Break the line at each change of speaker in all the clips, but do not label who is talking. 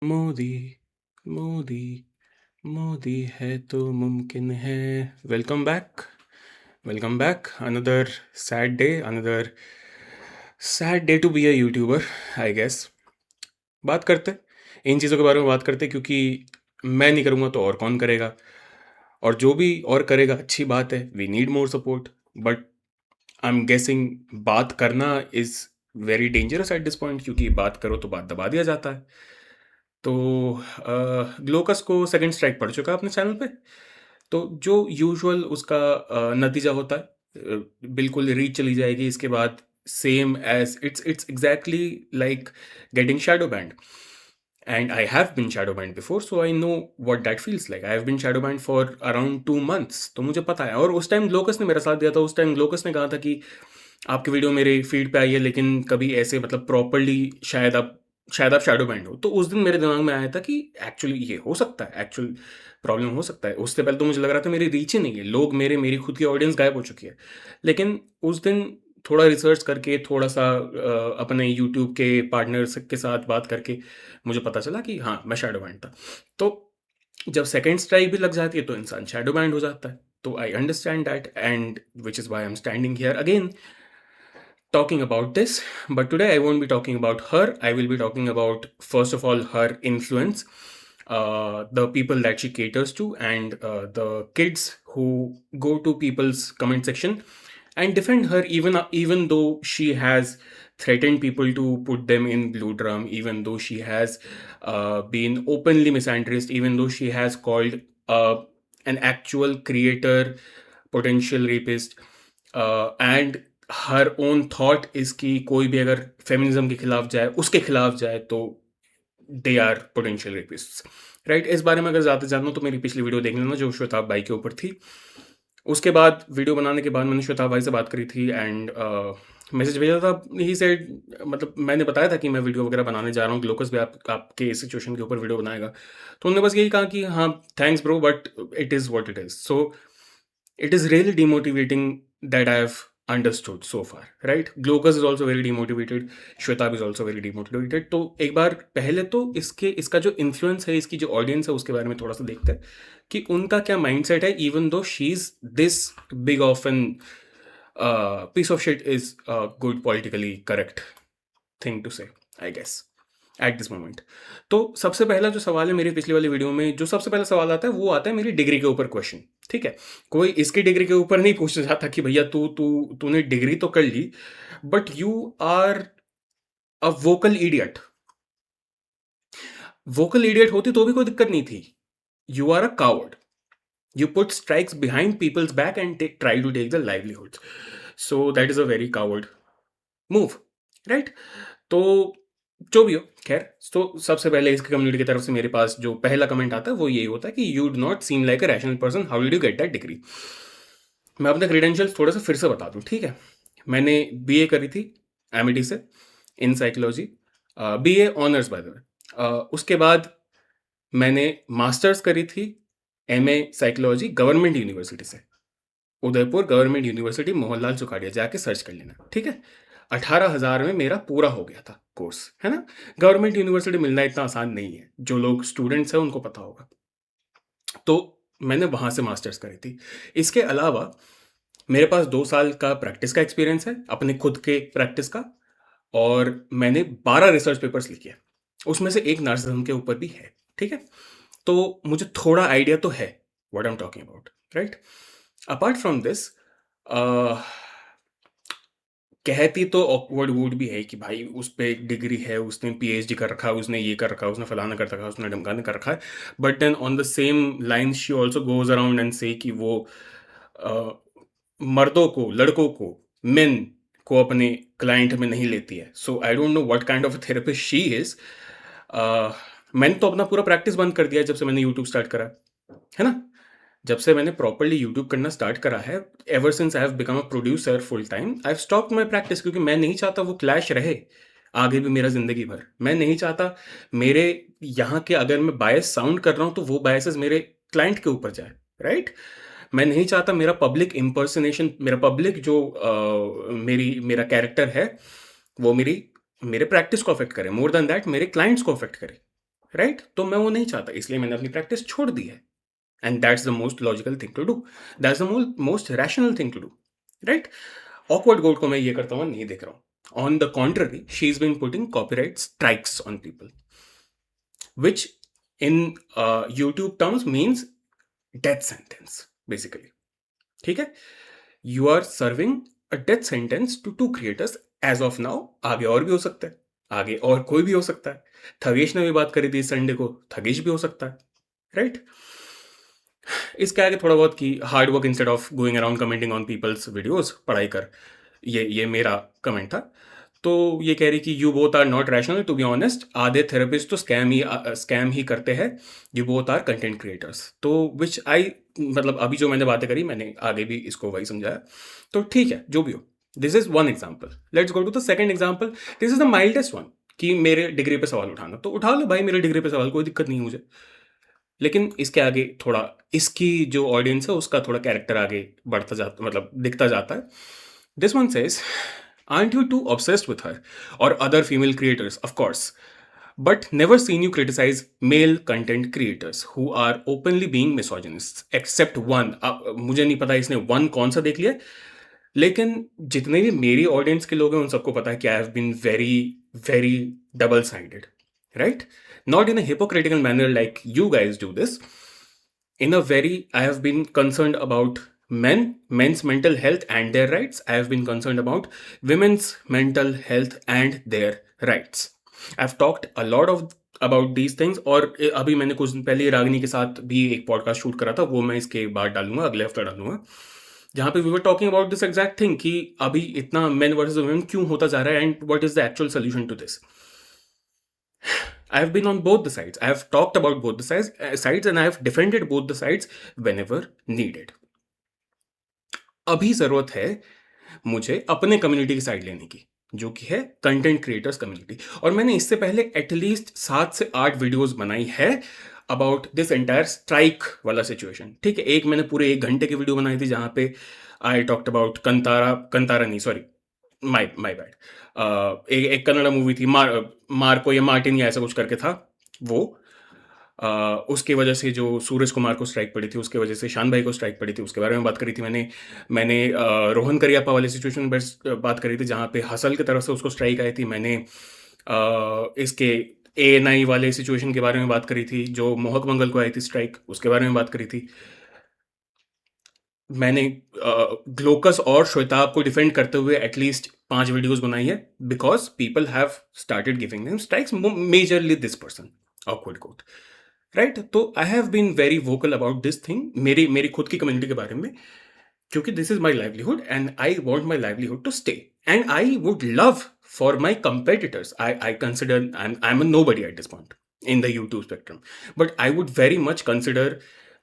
मोदी मोदी मोदी है तो मुमकिन है। Welcome back another sad day to be a YouTuber, I guess. बात करते इन चीज़ों के बारे में बात करते, क्योंकि मैं नहीं करूँगा तो और कौन करेगा, और जो भी और करेगा अच्छी बात है। We need more support, but I am guessing बात करना is very dangerous at this point, क्योंकि बात करो तो बात दबा दिया जाता है। तो ग्लोकस को सेकंड स्ट्राइक पड़ चुका है अपने चैनल पे। तो जो यूजुअल उसका नतीजा होता है, बिल्कुल रीच चली जाएगी इसके बाद। Same as it's exactly like getting shadow banned, and I have been shadow banned before, so I know what that feels like. I have been shadow banned for around 2 months, तो मुझे पता है। और उस टाइम ग्लोकस ने मेरा साथ दिया था। उस टाइम ग्लोकस ने कहा था कि आपकी वीडियो मेरे फीड पे आई है, लेकिन कभी ऐसे मतलब प्रॉपरली शायद आप शैडो बैंड हो। तो उस दिन मेरे दिमाग में आया था कि एक्चुअली ये हो सकता है, एक्चुअल प्रॉब्लम हो सकता है। उससे पहले तो मुझे लग रहा था मेरी रीच ही नहीं है, लोग मेरी खुद की ऑडियंस गायब हो चुकी है। लेकिन उस दिन थोड़ा रिसर्च करके, थोड़ा सा अपने यूट्यूब के पार्टनर्स के साथ बात करके मुझे पता चला कि हाँ, मैं शैडो बैंड था। तो जब सेकंड स्ट्राइक भी लग जाती है तो इंसान शैडो बैंड हो जाता है। तो I understand that, and which is why I am standing here again talking about this. But today I won't be talking about her. I will be talking about, first of all, her influence, the people that she caters to, and the kids who go to people's comment section and defend her, even though she has threatened people to put them in blue drum, even though she has been openly misandrist, even though she has called an actual creator potential rapist, and her own thought इसकी कोई भी अगर feminism के खिलाफ जाए, उसके खिलाफ जाए, तो दे आर पोटेंशियल रेपिस्ट्स, राइट। इस बारे में अगर ज़्यादा जानना हो तो मेरी पिछली वीडियो देख लेना जो श्वेताब भाई के ऊपर थी। उसके बाद वीडियो बनाने के बाद मैंने श्वेताब भाई से बात करी थी, एंड मैसेज भेजा था। ही सेड, मतलब मैंने बताया था कि मैं वीडियो वगैरह बनाने जा रहा हूँ, ग्लोकस भी आपके सिचुएशन के ऊपर वीडियो बनाएगा। तो उन्होंने बस यही कहा कि हाँ, thanks bro, but it is what it is. So it is really demotivating that I have understood so far, right? Glokus is also very demotivated. Shwetab is also very demotivated. तो एक बार पहले तो इसका जो इन्फ्लुएंस है, इसकी जो audience है, उसके बारे में थोड़ा सा देखते हैं कि उनका क्या माइंडसेट है। Even though she is this big of an piece of shit is good politically correct thing to say, I guess, at this moment. तो सबसे पहला जो सवाल है मेरी पिछली वाली वीडियो में, जो सबसे पहला सवाल आता है वो आता है मेरी डिग्री के ऊपर क्वेश्चन। ठीक है, कोई इसकी डिग्री के ऊपर नहीं पूछना चाहता कि भैया तूने डिग्री तो कर ली, but you are a vocal idiot. Vocal idiot होती तो भी कोई दिक्कत नहीं थी। You are a coward. You put strikes behind people's back and try to take the livelihoods. So that is a very coward move, right? तो जो भी हो, खैर। तो सबसे पहले इसकी कम्युनिटी की तरफ से मेरे पास जो पहला कमेंट आता है वो यही होता है कि you do not seem like a rational person, how did you get that degree. मैं अपने क्रेडेंशियल्स थोड़ा सा फिर से बता दूं, ठीक है। मैंने बीए करी थी एमिटी से in psychology, BA honours by the way. उसके बाद मैंने मास्टर्स करी थी एमए साइकोलॉजी गवर्नमेंट यूनिवर्सिटी से, उदयपुर गवर्नमेंट यूनिवर्सिटी, मोहनलाल चुकाड़िया, जाके सर्च कर लेना, ठीक है। 18,000 में मेरा पूरा हो गया था कोर्स, है ना। गवर्नमेंट यूनिवर्सिटी मिलना इतना आसान नहीं है, जो लोग स्टूडेंट्स हैं उनको पता होगा। तो मैंने वहाँ से मास्टर्स करी थी। इसके अलावा मेरे पास 2 साल का प्रैक्टिस का एक्सपीरियंस है, अपने खुद के प्रैक्टिस का, और मैंने 12 रिसर्च पेपर्स लिखे हैं, उसमें से एक नार्सिसिज्म के ऊपर भी है, ठीक है। तो मुझे थोड़ा आइडिया तो है what I am talking about, right. Apart from this, कहती तो ऑकवर्ड वुड भी है कि भाई उस पे एक डिग्री है, उसने पीएचडी कर रखा है, उसने ये कर रखा है, उसने फलाना कर रखा है, उसने ढमकाना कर रखा है। But then on the same line she also goes around and says कि वो अ, मर्दों को, लड़कों को, मेन को अपने क्लाइंट में नहीं लेती है। So I don't know what kind of therapist she is. मैंने तो अपना पूरा प्रैक्टिस बंद कर दिया जब से मैंने यूट्यूब स्टार्ट करा, है ना। जब से मैंने प्रॉपर्ली यूट्यूब करना स्टार्ट करा है, ever since I have become a producer full time, I have stopped my practice, क्योंकि मैं नहीं चाहता वो क्लैश रहे आगे भी मेरा जिंदगी भर। मैं नहीं चाहता मेरे यहाँ के, अगर मैं बायस साउंड कर रहा हूँ तो वो बायसेस मेरे क्लाइंट के ऊपर जाए, राइट। मैं नहीं चाहता मेरा पब्लिक इम्पर्सनेशन, मेरा पब्लिक जो मेरा कैरेक्टर है, वो मेरे प्रैक्टिस को अफेक्ट करे, मोर देन दैट मेरे क्लाइंट्स को अफेक्ट करे, राइट? तो मैं वो नहीं चाहता, इसलिए मैंने अपनी प्रैक्टिस छोड़ दी है। And that's the most logical thing to do, that's the most rational thing to do, right? Awkward गोड को मैं ये करता हुआ नहीं देख रहा हूँ। On the contrary, she is been putting copyright strikes on people, which in YouTube terms means death sentence basically. ठीक है, you are serving a death sentence to two creators as of now. आगे और भी हो सकता है, आगे और कोई भी हो सकता है। थगेश ने भी बात करी थी संडे को, थगेश भी हो सकता है, राइट? इसके आगे थोड़ा बहुत कि hard work instead of going around commenting on people's videos, पढ़ाई कर, ये मेरा कमेंट था। तो ये कह रही कि you both are not rational, to be honest आधे थेरेपिस्ट तो स्कैम ही करते हैं, you both are content creators. तो विच आई, मतलब अभी जो मैंने बातें करी, मैंने आगे भी इसको वही समझाया। तो ठीक है, जो भी हो, this is one example. Let's go to the second example. This is the mildest one, कि मेरे डिग्री पे सवाल उठाना, तो उठा लो भाई मेरे डिग्री पे सवाल, कोई दिक्कत नहीं है मुझे। लेकिन इसके आगे थोड़ा, इसकी जो ऑडियंस है उसका थोड़ा कैरेक्टर आगे बढ़ता जाता, मतलब दिखता जाता है। This one says, aren't you too obsessed with her or other female creators? Of course, but never seen you criticize male content creators who are openly being misogynists, except one. मुझे नहीं पता इसने one कौन सा देख लिया, लेकिन जितने भी मेरी ऑडियंस के लोग हैं उन सबको पता है कि I have been very very double sided, right? Not in a hypocritical manner like you guys do this. In a very, I have been concerned about men's mental health and their rights. I have been concerned about women's mental health and their rights. I've talked a lot of about these things, और अभी मैंने कुछ दिन पहले रागिनी के साथ भी एक पॉडकास्ट शूट करा था, वो मैं इसके बाद डालूंगा, अगले हफ्ते डालूंगा, जहाँ पे we were talking about this exact thing कि अभी इतना मेन वर्सेस वुमेन क्यों होता जा रहा है, and what is the actual solution to this. I have been on both the sides. I have talked about both the sides and I have defended both the sides whenever needed. अभी जरूरत है मुझे अपने community की side लेने की, जो कि है कंटेंट क्रिएटर्स कम्युनिटी। और मैंने इससे पहले एटलीस्ट 7 से 8 वीडियोस बनाई है अबाउट दिस एंटायर स्ट्राइक वाला सिचुएशन। ठीक है, एक मैंने पूरे 1 घंटे की वीडियो बनाई थी जहां पे आई टॉक्ट अबाउट कंतारा नहीं, सॉरी, माय बैड, एक कन्नड़ा मूवी थी, मार्को या मार्टिन या ऐसा कुछ करके था वो। उसकी वजह से जो सूरज कुमार को स्ट्राइक पड़ी थी, उसके वजह से शान भाई को स्ट्राइक पड़ी थी, उसके बारे में बात करी थी मैंने। रोहन करियप्पा वाले सिचुएशन में बात करी थी जहाँ पे हसल की तरफ से उसको स्ट्राइक आई थी। मैंने इसके ANI वाले सिचुएशन के बारे में बात करी थी, जो मोहक मंगल को आई थी स्ट्राइक, उसके बारे में बात करी थी। मैंने ग्लोकस और श्वेताब को डिफेंड करते हुए एटलीस्ट 5 वीडियोस बनाई है, because people have started giving them strikes, majorly this person, awkward quote, right? तो I have been very vocal about this thing, मेरी मेरी खुद की कम्युनिटी के बारे में, क्योंकि this is my livelihood and I want my livelihood to stay, and I would love for my competitors, I consider I am nobody at this point in the YouTube spectrum, but I would very much consider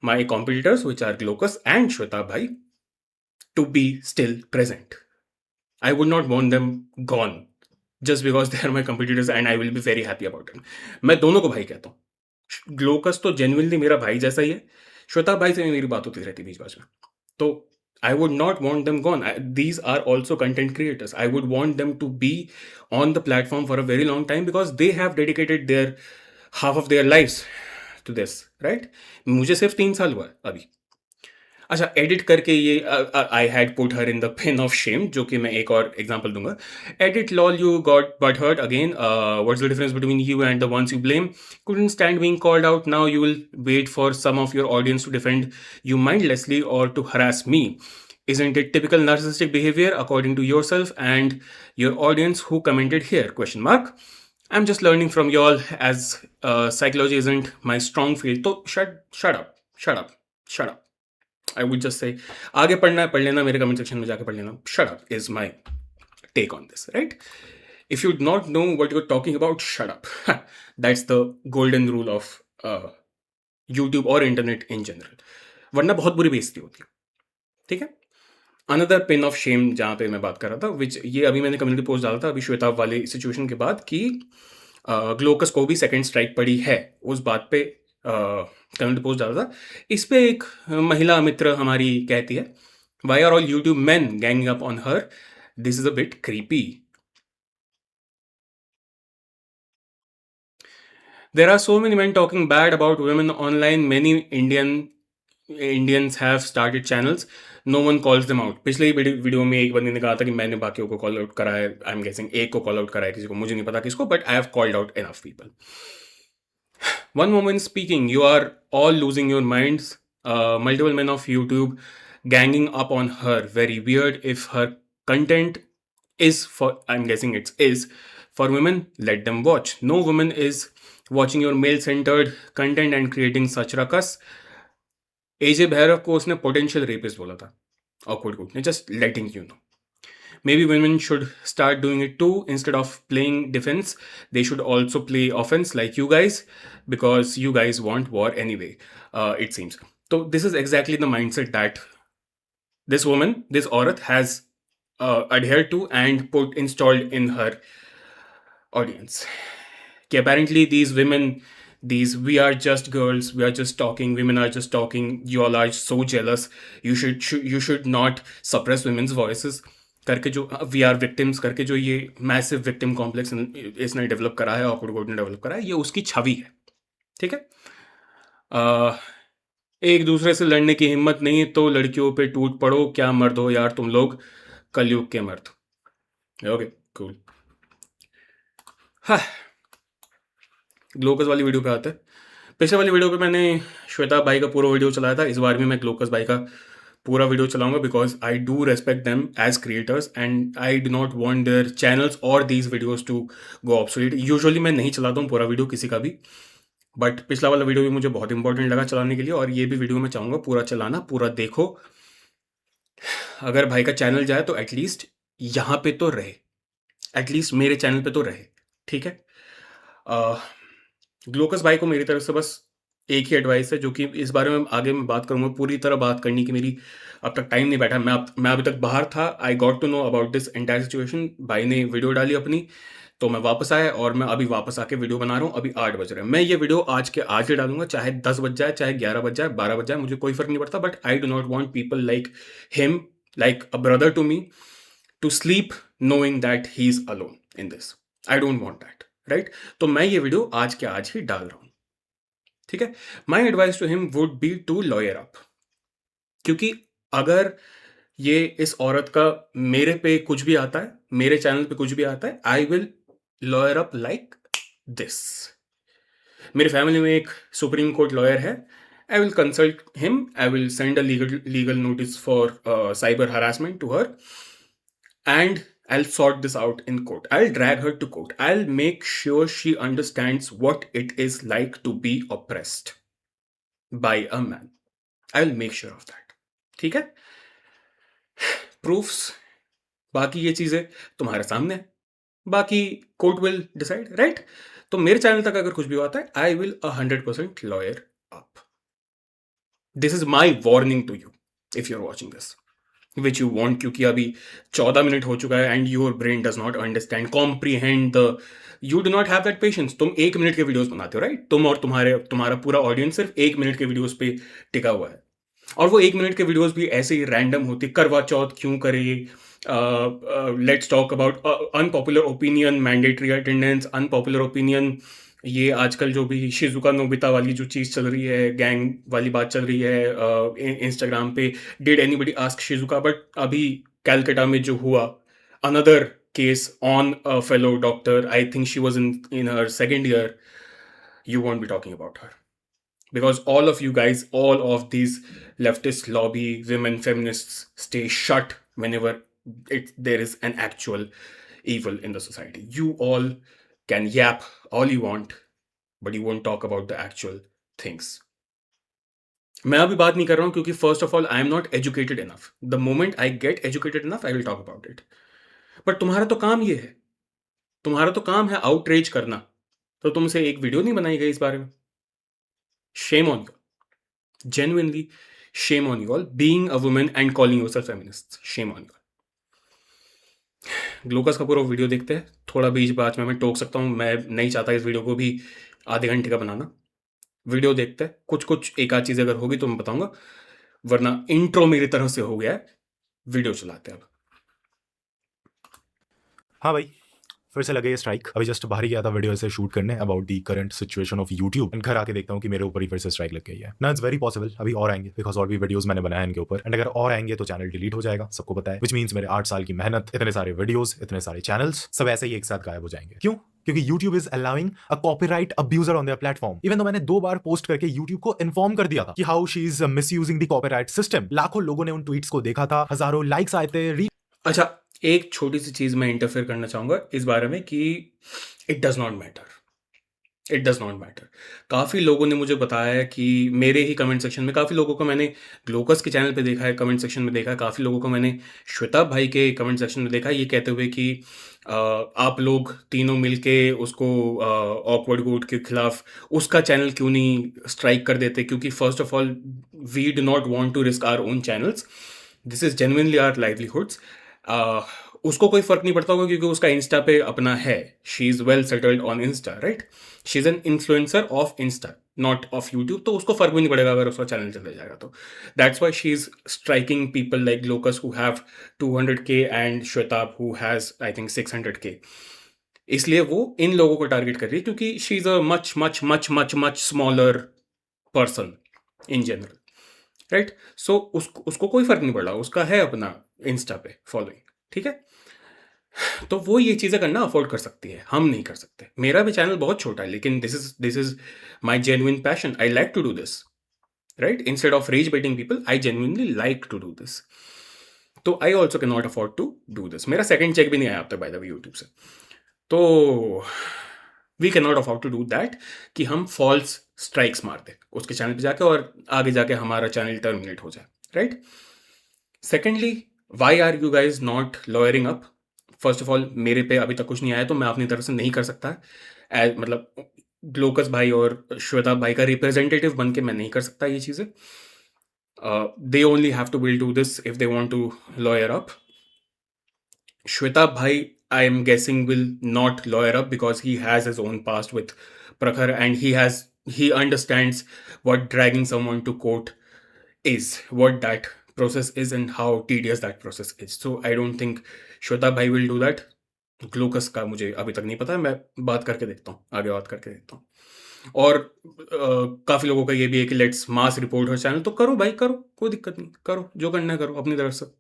my competitors, which are Glokus and Shweta Bhai, to be still present. I would not want them gone just because they are my competitors and I will be very happy about it. मैं दोनों को भाई कहता हूँ। Glaucus तो genuinely मेरा भाई जैसा ही है, श्वेता भाई से मेरी बात होती रहती बीच बीच में, तो I would not want them gone. These are also content creators. I would want them to be on the platform for a very long time because they have dedicated their half of their lives to this, right? मुझे सिर्फ 3 साल हुआ है अभी। अच्छा, edit करके ये I had put her in the pain of shame, जो कि मैं एक और एग्जांपल दूंगा। Edit lol you got but hurt again, what's the difference between you and the ones you blame, couldn't stand being called out, now you will wait for some of your audience to defend you mindlessly or to harass me. Isn't it typical narcissistic behavior according to yourself and your audience who commented here? Question mark. I'm just learning from y'all as psychology isn't my strong field. So shut up. I would just say, आगे पढ़ना है पढ़ लेना, मेरे comment section में जाके पढ़ लेना. Shut up is my take on this, right? If you do not know what you're talking about, shut up. That's the golden rule of YouTube or internet in general. वरना बहुत बुरी बेइज्जती होती है, ठीक है? अनदर पिन ऑफ शेम जहाँ पे मैं बात कर रहा था, विच ये अभी मैंने कम्युनिटी पोस्ट डाला था अभी श्वेता वाले सिचुएशन के बाद, कि ग्लोकस को भी सेकंड स्ट्राइक पड़ी है, उस बात पे कम्युनिटी पोस्ट डाला था। इस पे एक महिला मित्र हमारी कहती है, why are all YouTube man ganging up on her, this is a bit creepy. There are so many men talking bad about women online. Many Indians have started channels. No one calls them out. पिछले ही video में एक बंदे ने कहा था कि मैंने बाकियों को कॉल आउट करा है. आई एम गेसिंग एक को कॉल आउट करा है, किसी को मुझे नहीं पता किसको, but I have called out enough people. One woman speaking, you are all losing your minds. Multiple men of YouTube ganging up on her. Very weird. If her content is for, I'm guessing it is for women, let them watch. No woman is watching your male centered content and creating such ruckus. AJ Bhairav को उसने potential rapist बोला था. Awkward Good ने, just letting you know. Maybe women should start doing it too. Instead of playing defense, they should also play offense like you guys, because you guys want war anyway, it seems. So this is exactly the mindset that this woman, this aurat, has adhered to and put installed in her audience. कि apparently these women, these we are just girls, we are just talking, women are just talking, you all are so jealous, you should not suppress women's voices करके जो we are victims करके जो ये massive victim complex इसने develop करा है, awkward गोड ने डेवलप करा है, ये उसकी छवि है. ठीक है. एक दूसरे से लड़ने की हिम्मत नहीं तो लड़कियों पे टूट पड़ो, क्या मर्द हो यार तुम लोग, कलयुग के मर्द. Okay cool. हाँ, ग्लोकस वाली वीडियो पे आते हैं. पिछले वाली वीडियो पे मैंने श्वेता भाई का पूरा वीडियो चलाया था. इस बार भी मैं ग्लोकस भाई का पूरा वीडियो चलाऊंगा, because I do respect them as creators and I do not want their channels और these videos to go obsolete. Usually मैं नहीं चलाता हूँ पूरा वीडियो किसी का भी, बट पिछला वाला वीडियो भी मुझे बहुत इंपॉर्टेंट लगा चलाने के लिए, और ये भी वीडियो मैं चाहूँगा पूरा चलाना, पूरा देखो. अगर भाई का चैनल जाए तो एटलीस्ट यहाँ पे तो रहे, एटलीस्ट मेरे चैनल पे तो रहे. ठीक है. ग्लोकस भाई को मेरी तरफ से बस एक ही एडवाइस है, जो कि इस बारे में आगे मैं बात करूंगा. पूरी तरह बात करने की मेरी अब तक टाइम नहीं बैठा. मैं अभी तक बाहर था. I got to know about this entire situation. भाई ने वीडियो डाली अपनी, तो मैं वापस आया और मैं अभी वापस आके वीडियो बना रहा हूँ. अभी 8 बज रहे हैं. मैं ये वीडियो आज के आज ही डालूंगा, चाहे 10 बज जाए, चाहे 11 बज जाए, 12 बज जाए, मुझे कोई फर्क नहीं पड़ता. But I do not want people like him, like a brother to me, to sleep knowing that he is alone in this. I don't want that, right. तो मैं ये वीडियो आज के आज ही डाल रहा हूँ. ठीक है. My advice to him would be to lawyer up. क्योंकि अगर ये इस औरत का मेरे पे कुछ भी आता है, मेरे चैनल पे कुछ भी आता है, I will lawyer up like this. मेरे फैमिली में एक सुप्रीम कोर्ट लॉयर है. I will consult him. I will send a legal notice for cyber harassment to her, and I'll sort this out in court. I'll drag her to court. I'll make sure she understands what it is like to be oppressed by a man. I'll make sure of that. ठीक है. Proofs, बाकी ये चीजें तुम्हारे सामने है. बाकी court will decide, right. तो मेरे चैनल तक अगर कुछ भी आता है, I will 100% lawyer up. This is my warning to you if you are watching this, which you want. क्योंकि अभी 14 मिनट हो चुका है and your brain does not understand, comprehend the, you do not have that patience. तुम 1 minute के videos बनाते हो, right. तुम और तुम्हारा पूरा ऑडियंस सिर्फ 1 मिनट के वीडियोस पे टिका हुआ है, और वो 1 मिनट के वीडियोस भी ऐसे ही रैंडम होती. करवा चौथ क्यों करे, let's talk about unpopular opinion, mandatory attendance, unpopular opinion. ये आजकल जो भी शिजुका नोबिता वाली जो चीज़ चल रही है, गैंग वाली बात चल रही है इंस्टाग्राम पे, did anybody ask Shizuka. But अभी कैलकाटा में जो हुआ, another case on a fellow doctor, I think she was in her second year, you won't be talking about her, because all of you guys, all of these leftist lobby women feminists stay shut whenever there is an actual evil in the society. You all can yap all you want, but you won't talk about the actual things. मैं अभी बात नहीं कर रहा हूं क्योंकि first of all I am not educated enough. The moment I get educated enough I will talk about it. But तुम्हारा तो काम ये है, तुम्हारा तो काम है आउटरीच करना, तो तुमसे एक वीडियो नहीं बनाई गई इस बारे में. Shame on you. Genuinely, shame on you all. Being a woman and calling yourself feminists, shame on you all. Glucose का पूरा वीडियो देखते हैं. थोड़ा बीच बात में मैं टोक सकता हूँ, मैं नहीं चाहता इस वीडियो को भी आधे घंटे का बनाना. वीडियो देखते हैं, कुछ एक आध चीज़ अगर होगी तो मैं बताऊंगा, वरना इंट्रो मेरी तरफ से हो गया है. वीडियो चलाते हैं अब.
हाँ भाई, फिर से लगे ये स्ट्राइक। अभी जस्ट बाहर ही गया था वीडियो से शूट करने about the current situation of YouTube, and घर आके देखता हूँ कि मेरे ऊपर ही फिर से स्ट्राइक लग गई है ना। इट्स वेरी पॉसिबल अभी और आएंगे, बिकॉज और भी वीडियोस मैंने बनाए इनके ऊपर, एंड अगर और आएंगे तो चैनल डिलीट हो जाएगा, सबको पता है। विच मीन्स मेरे 8 साल की मेहनत, इतने सारे वीडियोस, इतने सारे चैनल्स, सब ऐसे ही एक साथ गायब हो जाएंगे। क्यों? क्योंकि YouTube is allowing a copyright abuser on their platform. Even though मैंने 2 बार पोस्ट करके YouTube को इन्फॉर्म कर दिया था कि how she is misusing the copyright system. लाखों लोगों ने उन ट्वीट्स को देखा था, हजारों लाइक्स आए थे।
अच्छा, एक छोटी सी चीज़ मैं इंटरफेयर करना चाहूँगा इस बारे में कि it does not matter, it does not matter. काफ़ी लोगों ने मुझे बताया है कि मेरे ही कमेंट सेक्शन में, काफ़ी लोगों को मैंने ग्लोकस के चैनल पे देखा है, कमेंट सेक्शन में देखा है, काफ़ी लोगों को मैंने श्वेता भाई के कमेंट सेक्शन में देखा है, ये कहते हुए कि आप लोग तीनों मिलके उसको ऑकवर्ड गोट के खिलाफ उसका चैनल क्यों नहीं स्ट्राइक कर देते, क्योंकि first of all we do not want to risk our own channels, this is genuinely our livelihoods. उसको कोई फ़र्क नहीं पड़ता होगा क्योंकि उसका इंस्टा पे अपना है, she is well settled on Insta, right? She is an influencer of Insta, not of YouTube, तो उसको फ़र्क भी नहीं पड़ेगा अगर उसका चैनल चला जाएगा तो। That's why she is striking people like लोकस who have 200K and Shwetabh who has I think 600K। इसलिए वो इन लोगों को टारगेट कर रही है क्योंकि she is a much much much much much smaller person in general, right? So उसको कोई फ़र्क नहीं पड़ रहा, उसका है अपना इंस्टा पे फॉलोइंग, ठीक है? तो वो ये चीज़ें करना अफोर्ड कर सकती है, हम नहीं कर सकते। मेरा भी चैनल बहुत छोटा है, लेकिन this is my genuine passion, I like to do this, right? Instead of rage baiting people, I genuinely like to do this. तो I also can not afford to do this. मेरा second cheque भी नहीं आया अब तक by the way YouTube से। तो we can not afford to do that कि हम फॉल्स स्ट्राइक्स मार दें उसके चैनल पे जाके और आगे जाके हमारा चैनल टर्मिनेट हो जाए, right? Secondly, why are you guys not lawyering up? First of all, मेरे पे अभी तक कुछ नहीं आया तो मैं अपनी तरफ से नहीं कर सकता। मतलब ग्लोकस भाई और श्वेता भाई का रिप्रेजेंटेटिव बन के मैं नहीं कर सकता ये चीज़ें। They only have to will do this if they want to lawyer up. Shweta Bhai, I am guessing, will not lawyer up because he has his own past with Prakhar and he understands what dragging someone to court is, what that process is and how tedious that process is. So I don't think Shweta Bhai will do that. Glaucus का मुझे अभी तक नहीं पता, मैं बात करके देखता हूँ, आगे बात करके देखता हूँ। और काफ़ी लोगों का ये भी है कि let's mass report her channel, तो करो भाई, करो, कोई दिक्कत नहीं, करो जो करना है करो अपनी तरफ से।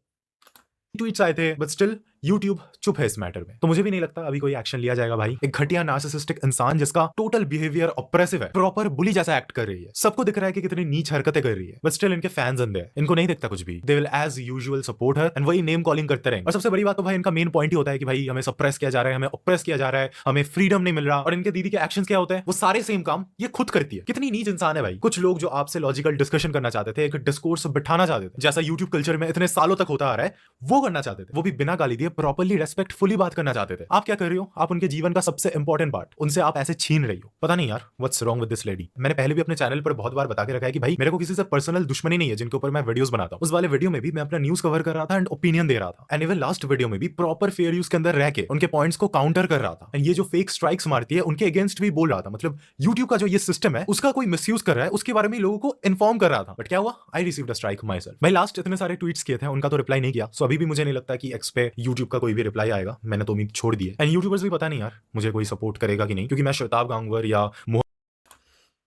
ट्वीट्स आए थे, बट स्टिल YouTube चुप है इस मैटर में। तो मुझे भी नहीं लगता अभी कोई एक्शन लिया जाएगा भाई। एक घटिया नार्सिसिस्टिक इंसान जिसका टोटल बिहेवियर ऑप्रेसिव है, प्रॉपर बुली जैसा एक्ट कर रही है, सबको दिख रहा है कि कितनी नीच हरकतें कर रही है, बट स्टिल इनके फैंस अंधे हैं, इनको नहीं दिखता कुछ भी। They will as usual support her and वही नेम कॉलिंग करते रहेंगे। और सबसे बड़ी बात तो भाई इनका मेन पॉइंट ही होता है कि भाई हमें सप्रेस किया जा रहा है, हमें ऑप्रेस किया जा रहा है, हमें फ्रीडम नहीं मिल रहा। और इनके दीदी के एक्शंस क्या होते हैं? वो सारे सेम काम ये खुद करती है। कितनी नीच इंसान है भाई। कुछ लोग जो आपसे लॉजिकल डिस्कशन करना चाहते थे, एक डिस्कोर्स बिठाना चाहते थे, जैसा यूट्यूब कल्चर में इतने सालों तक होता आ रहा है, वो करना चाहते थे, वो भी बिना गाली दिए, प्रॉपर्ली रेस्पेक्टफुली बात करना चाहते थे। आप क्या कर रही हो? आप उनके जीवन का सबसे इंपॉर्टेंट पार्ट उनसे आप ऐसे छीन रही हो। पता नहीं यार what's wrong with this lady. मैंने पहले भी अपने चैनल पर बहुत बार बता के रखा है कि भाई मेरे को किसी से पर्सनल दुश्मनी नहीं है जिनके ऊपर मैं वीडियोस बनाता हूं। उस वाले वीडियो में भी मैं अपना न्यूज़ कवर कर रहा था एंड ओपिनियन दे रहा था, एंड इवन लास्ट वीडियो में भी प्रॉपर फेयर यूज के अंदर रह के उनके पॉइंट्स को काउंटर कर रहा था। एंड ये जो फेक स्ट्राइक्स मारती है उनके अगेंस्ट भी बोल रहा था। मतलब यूट्यूब का जो ये सिस्टम है उसका कोई मिसयूज कर रहा है उसके बारे में लोगों को इन्फॉर्म कर रहा था। बट क्या हुआ? I received a strike my self. मैं लास्ट इतने सारे ट्वीट्स किए थे उनका तो रिप्लाई नहीं किया, सो अभी भी मुझे नहीं लगता कि एक्स पे यूट्यूब का कोई भी रिप्लाई आएगा। मैंने तो उम्मीद छोड़ दी है। एंड यूट्यूबर्स भी पता नहीं यार मुझे कोई सपोर्ट करेगा कि नहीं, क्योंकि मैं श्वेताब गांगवर या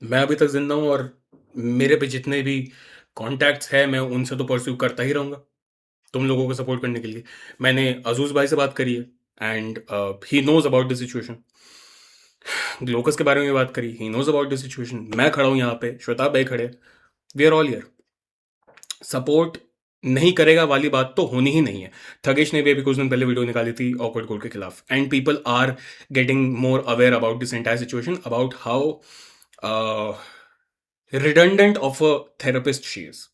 मैं अभी तक जिंदा हूँ और मेरे पे जितने भी कॉन्टैक्ट्स हैं मैं उनसे तो परस्यू करता ही रहूँगा तुम लोगों को सपोर्ट करने के लिए। मैंने अजूज भाई से बात करी है and he knows about the situation. ग्लोकस के बारे में बात करी, he knows about the situation. मैं खड़ा हूँ यहाँ पे, श्वेता भाई खड़े, we are all here. Support नहीं करेगा वाली बात तो होनी ही नहीं है। थगेश ने भी अभी कुछ दिन पहले वीडियो निकाली थी ऑकवर्ड गोल्ड के खिलाफ, and people are getting more aware about this entire situation, about how redundant of a therapist she is.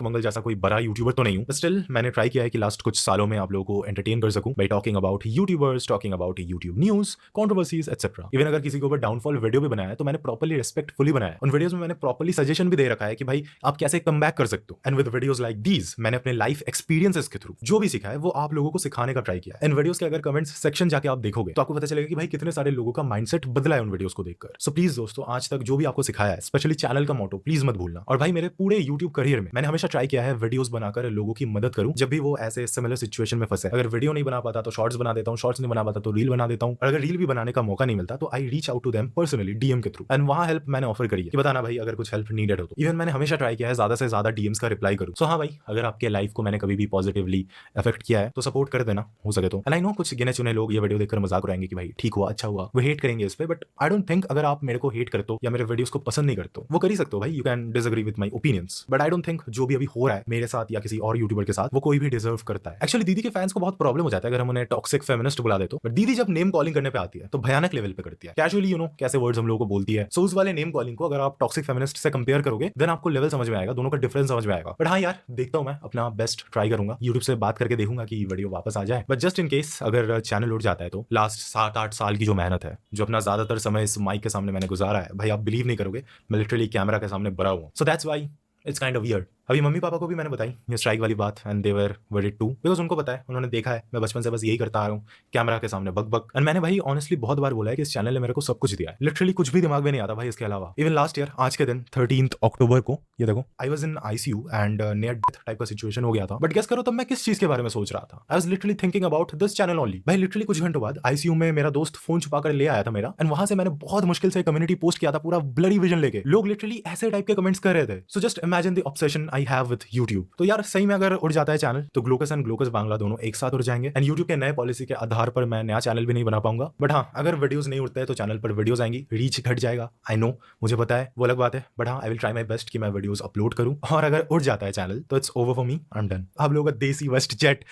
मंगल जैसा कोई बड़ा यूट्यूबर तो नहीं हूं, स्टिल मैंने ट्राई किया है कि लास्ट कुछ सालों में आप लोगों को एंटरटेन कर सकूं bye talking about YouTubers, talking about YouTube news, controversies etcetera. Even अगर किसी के ऊपर डाउनफॉल वीडियो भी बनाया है तो मैंने प्रॉपर्ली रिस्पेक्टफुली बनाया। उन वीडियोस में मैंने प्रॉपर्ली सजेशन भी दे रखा है कि भाई आप कैसे कम बैक कर सकते हो। And with videos like these मैंने अपने लाइफ एक्सपीरियंसेस के थ्रू जो भी सीखा है वो आप लोगों को सिखाने का ट्राई किया। इन वीडियोस के अगर कमेंट्स सेक्शन जाके आप देखोगे तो आपको पता चलेगा कि भाई कितने सारे लोगों का माइंडसेट बदला है उन वीडियोस को देखकर। सो प्लीज दोस्तों, आज तक जो भी आपको सिखाया है, स्पेशली चैनल का मोटो प्लीज मत भूलना। और भाई मेरे पूरे यूट्यूब करियर में मैंने हमेशा हमेशा ट्राई किया है वीडियोस बनाकर लोगों की मदद करूं जब भी वो ऐसे सिमिलर सिचुएशन में फंसे। अगर वीडियो नहीं बना पाता तो शॉर्ट्स बना देता हूं, शॉर्ट्स नहीं बना पाता तो रील बना देता हूं, और अगर रील भी बनाने का मौका नहीं मिलता तो I reach out to them personally DM के थ्रू, एंड वहां हेल्प मैंने ऑफर करी है कि बताना भाई अगर कुछ हेल्प नीडेड हो तो। इवन मैंने हमेशा ट्राई किया है ज्यादा से ज्यादा डीएम्स का रिप्लाई करूं। सो हाँ भाई, अगर आपके लाइफ को मैंने कभी भी पॉजिटिवली अफेक्ट किया है तो सपोर्ट कर देना हो सके तो। एंड आई नो कुछ गिने चुने लोग ये वीडियो देखकर मजाक उड़ाएंगे कि भाई ठीक हुआ, अच्छा हुआ, वो हेट करेंगे इस पे, बट आई डोंट थिंक अगर आप मेरे को हेट करते हो या मेरे वीडियोस को पसंद नहीं करते हो, वो कर ही सकते हो भाई, you can disagree with my opinions, but I don't think जो भी अभी हो रहा है मेरे साथ या किसी और यूट्यूबर के साथ वो कोई भी डिजर्व करता है। एक्चुअली दीदी के फैंस को बहुत प्रॉब्लम हो जाता है अगर हम उन्हें टॉक्सिक फेमिनिस्ट बुला दे तो, बट दीदी जब नेम कॉलिंग करने पे आती है तो भयानक लेवल पे करती है। कैजुअली यू नो कैसे वर्ड्स हम लोगों को बोलती है। सो उस वाले नेम कॉलिंग को अगर आप टॉक्सिक फेमिनिस्ट से कंपेयर करोगे देन आपको लेवल समझ में आएगा, दोनों का डिफरेंस समझ में आएगा। बट हाँ यार, देखता हूँ मैं अपना बेस्ट ट्राई करूंगा, यूट्यूब से बात करके देखूंगा कि वीडियो वापस आ जाए। बट जस्ट इन केस अगर चैनल उठ जाता है तो लास्ट 7-8 साल की जो मेहनत है, जो अपना ज्यादातर समय इस माइक के सामने मैंने गुजारा है, भाई आप बिलीव नहीं करोगे, मैं लिटरली कैमरा के सामने बड़ा हुआ। So that's why it's kind of weird. अभी मम्मी पापा को भी मैंने बताई ये स्ट्राइक वाली बात, and they were worried too, because उनको पता है, उन्होंने देखा है मैं बचपन से बस यही करता आ रहा हूँ, कैमरा के सामने बक बक। एंड मैंने भाई ऑनेस्टली बहुत बार बोला है कि इस चैनल ने मेरे को सब कुछ दिया है, लिटरली कुछ भी दिमाग में नहीं आता भाई इसके अलावा। इवन लास्ट ईयर आज के दिन 13 अक्टूबर को, ये देखो, I was in ICU and near death type का सिचुएशन हो गया था। बट गेस करो तब मैं किस चीज के बारे में सोच रहा था? I was literally thinking about this channel only. भाई लिटरली कुछ घंटों बाद आईसीयू में मेरा दोस्त फोन छुपा कर ले आया था मेरा, एंड वहां से मैंने बहुत मुश्किल से कम्युनिटी पोस्ट किया था पूरा ब्लडी विजन लेके। लोग लिटरली ऐसे टाइप के कमेंट्स कर रहे थे। So just imagine the obsession I have with YouTube. तो यार सही में अगर उड़ जाता है चैनल तो ग्लोकस एंड ग्लोकस बांग्ला दोनों एक साथ उड़ जाएंगे, एंड यूट्यूब के नए पॉलिसी के आधार पर मैं नया चैनल भी नहीं बना पाऊंगा। बट हाँ, अगर वीडियोस नहीं उड़ते हैं तो चैनल पर वीडियोस आएंगी, रीच घट जाएगा, आई नो, मुझे पता है, वो अलग बात है। बट हाँ, आई विल ट्राई माई बेस्ट कि मैं वीडियोस अपलोड करूं, और अगर उड़ जाता है चैनल तो it's over for me, I am done. आप लोगों का देसी वेस्ट जेट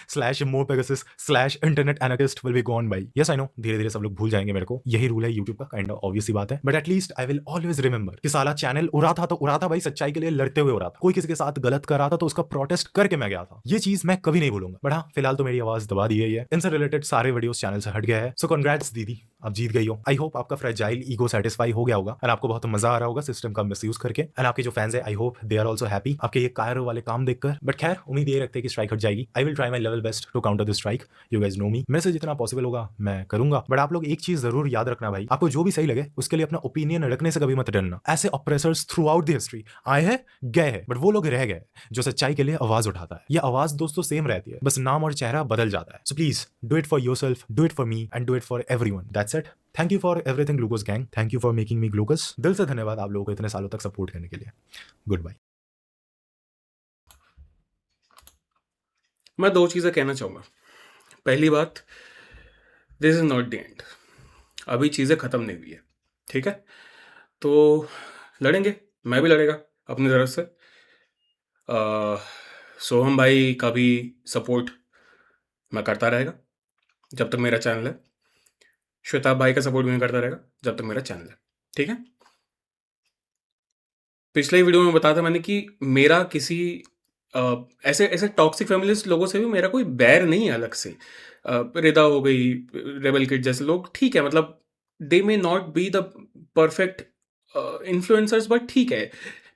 / मोपेगसिस / internet anarchist will be gone bye. Yes I know, धीरे धीरे सब लोग भूल जाएंगे मेरे को, यही रूल है यूट्यूब का, काइंड ऑफ ऑब्वियस सी बात है। But at least I will always remember कि साला चैनल उड़ा था तो उड़ा था भाई, सच्चाई के लिए लड़ते हुए उड़ा था। कोई किसी के साथ गलत कर रहा था तो उसका प्रोटेस्ट करके मैं गया था, ये चीज मैं कभी नहीं भूलूंगा। बट हाँ, फिलहाल तो मेरी आवाज दबा दी गई है, इनसे रिलेटेड सारे वीडियोस चैनल से हट गया है। सो कांग्रेट्स दीदी, आप जीत गई हो। आई होप आपका फ्रेजाइल ईगो सेटिस्फाई हो गया होगा, एंड आपको बहुत मजा आ रहा होगा सिस्टम का मिसयूज करके। एंड आपके जो फैंस है, I hope they are also happy आपके ये कायरो वाले काम देखकर। बट खैर, उम्मीद ये रखते हैं कि स्ट्राइक हट जाएगी। I will try my level best to counter this strike, you guys know me, मेरे से जितना पॉसिबल होगा मैं करूंगा। बट आप लोग एक चीज जरूर याद रखना भाई, आपको जो भी सही लगे उसके लिए अपना ओपिनियन रखने से कभी मत डरना। ऐसे oppressors through out the history आए हैं, गए हैं, बट वो लोग रह गए जो सच्चाई के लिए आवाज उठाता है। ये आवाज दोस्तों सेम रहती है, बस नाम और चेहरा बदल जाता है। So please do it for yourself, do it for me, and do it for everyone. That's it. Thank you for everything glucose gang, thank you for making me glucose. दिल से धन्यवाद आप लोगों को इतने सालों तक सपोर्ट करने के लिए। Good bye.
मैं 2 चीज़ें कहना चाहूँगा। पहली बात, this is not the end, अभी चीज़ें ख़त्म नहीं हुई है, ठीक है? तो लड़ेंगे, मैं भी लड़ेगा अपनी तरफ से। सोहम भाई का भी सपोर्ट मैं करता रहेगा जब तक मेरा चैनल है। श्वेताब भाई का सपोर्ट भी मैं करता रहेगा जब तक मेरा चैनल है, ठीक है? पिछले वीडियो में बताया था मैंने कि मेरा किसी ऐसे ऐसे टॉक्सिक फैमिलीज लोगों से भी मेरा कोई बैर नहीं है अलग से। रिदा हो गई, रेबल किड जैसे लोग, ठीक है, मतलब they may not be the perfect influencers, but ठीक है,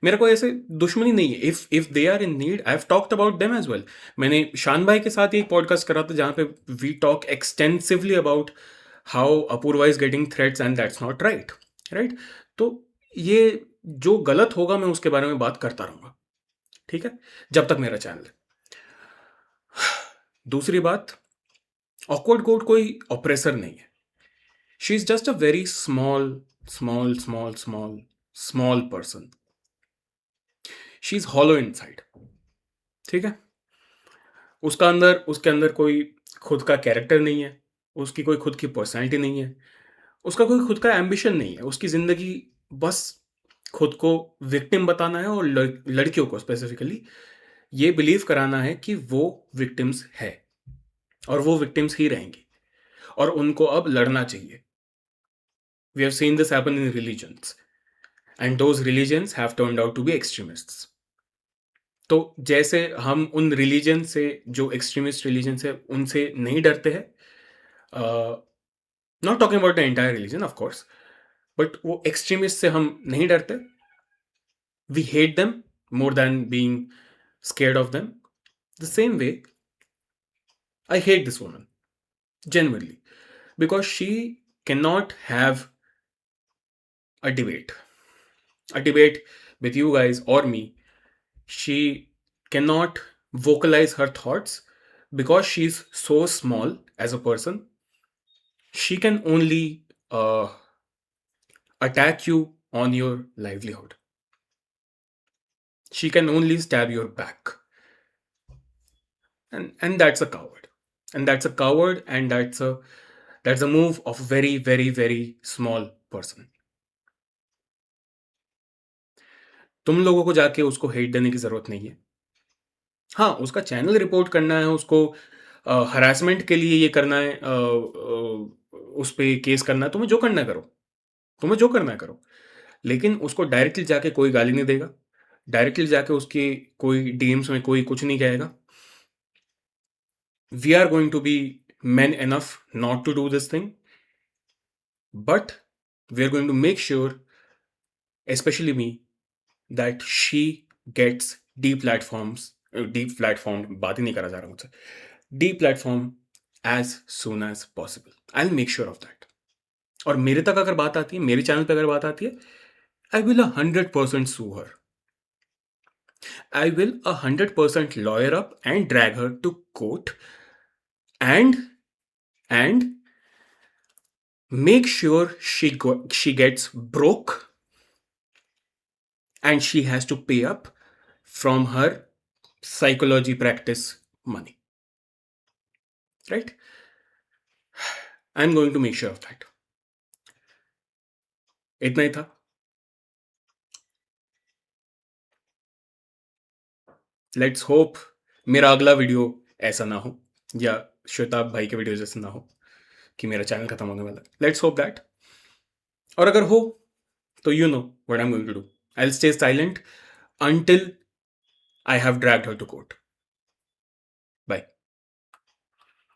मेरा कोई ऐसे दुश्मनी नहीं है। If they are in need, I have talked about them as well. मैंने शान भाई के साथ एक पॉडकास्ट करा था जहाँ पे we talk extensively about how Apoorva is getting threats and that's not right, right? तो ये जो गलत होगा मैं उसके बारे में बात करता रहूंगा, ठीक है, जब तक मेरा चैनल है। दूसरी बात, ऑकवर्ड गोट कोई ऑपरेसर नहीं है। She is just a very small small small small small person. She is hollow inside, ठीक है? उसके अंदर कोई खुद का कैरेक्टर नहीं है, उसकी कोई खुद की पर्सनैलिटी नहीं है, उसका कोई खुद का एम्बिशन नहीं है। उसकी जिंदगी बस खुद को विक्टिम बताना है, और लड़कियों को स्पेसिफिकली ये बिलीव कराना है कि वो विक्टिम्स है और वो विक्टिम्स ही रहेंगी और उनको अब लड़ना चाहिए। We have seen this happen in religions and those religions have turned out to be extremists. तो जैसे हम उन रिलीजन से, जो एक्सट्रीमिस्ट रिलीजन से, उनसे नहीं डरते हैं, not talking about the entire religion of course, but वो एक्सट्रीमिस्ट से हम नहीं डरते। We hate them more than being scared of them. The same way, I hate this woman, genuinely, because she cannot have a debate with you guys or me. She cannot vocalize her thoughts because she's so small as a person. She can only attack you on your livelihood. She can only stab your back. And that's a coward. And that's a coward, and that's a move of very, very, very small person. तुम लोगों को जाके उसको hate देने की जरूरत नहीं है. हाँ, उसका चैनल रिपोर्ट करना है, उसको हरासमेंट के लिए ये करना है, उस पे केस करना है, तुम्हें जो करना है करो. तुम्हें जो करना है करो. लेकिन उसको डायरेक्टली जाके कोई गाली नहीं देगा. डायरेक्टली जाके उसके कोई डीएम्स में कोई कुछ नहीं कहेगा. We are going to be men enough not to do this thing, but we are going to make sure, especially me, that she gets deplatformed, बात ही नहीं करा जा रहा मुझसे, deplatform as soon as possible. I'll make sure of that. और मेरे तक अगर बात आती है, मेरे चैनल पे अगर बात आती है, I will 100% sue her. I will 100% lawyer up and drag her to court and make sure she gets broke and she has to pay up from her psychology practice money. Right? I'm going to make sure of that. इतना ही था. Let's hope मेरा अगला video ऐसा ना हो, या श्वेताब भाई के वीडियो जैसा ना हो कि मेरा चैनल खत्म होने वाला है. Let's hope that. और अगर हो तो you know what I am going to do. I will stay silent until I have dragged her to court.